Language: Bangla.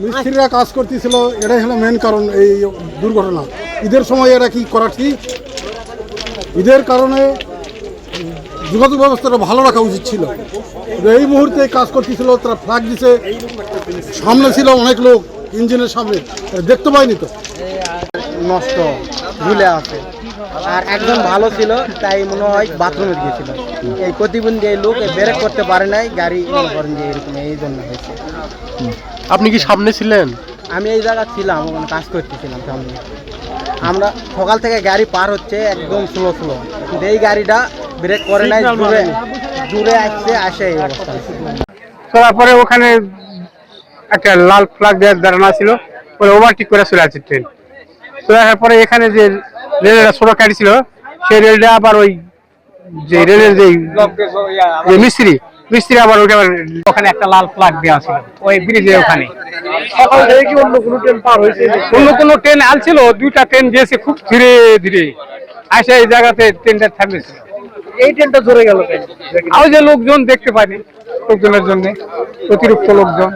মিস্ত্রিরা কাজ করতেছিল, এটাই হলো মেন কারণ এই দুর্ঘটনা। ঈদের সময় এরা কি করা ঠিক? ঈদের কারণে যোগাযোগ ব্যবস্থাটা ভালো রাখা উচিত ছিল। এই মুহূর্তে কাজ করতেছিল, তারা ফ্ল্যাগ দিছে, সামনে ছিল অনেক লোক ইঞ্জিনের সামনে, দেখতে পাইনি তো। নষ্ট ঝুলে আছে, আর একজন ভালো ছিল, তাই মনে হয় বাথরুমে গিয়েছিল। এই প্রতিবন্ধী এই লোক ব্রেক করতে পারে নাই, গাড়ি মনে করেন যে এরকম এই জন্য হয়েছে। আপনি কি সামনে ছিলেন? আমি এই জায়গা ছিলাম, ওখানে কাজ করতেছিলাম সামনে। আমরা সকাল থেকে গাড়ি পার হচ্ছে একদম স্লো স্লো, কিন্তু এই গাড়িটা ব্রেক করে নাই, জুড়ে জুড়ে আসে এই অবস্থা। তারপরে ওখানে একটা লাল ফ্ল্যাগ দেওয়ার দাঁড়ানো ছিল, পরে ওভারটেক করে চলে আসছে ট্রেন। চলে আসার পরে এখানে যে রেলের ছোট গাড়ি ছিল, সেই রেলটা আবার ওই যে রেলের যে মিস্ত্রি আবার ওখানে একটা লাল ফ্ল্যাগ দেওয়া ছিল ওই ব্রিজের ওখানে। সকাল থেকে কি অন্য কোনো ট্রেন পার হয়েছে? অন্য কোনো ট্রেন আলছিল, দুইটা ট্রেন গিয়েছে খুব ধীরে ধীরে, আসে এই জায়গাতে ট্রেনটা থামেছিল। এই ট্রেনটা ধরে গেল কেন? ওই যে লোকজন দেখতে পায়নি, লোকজনের জন্য অতিরিক্ত লোকজন।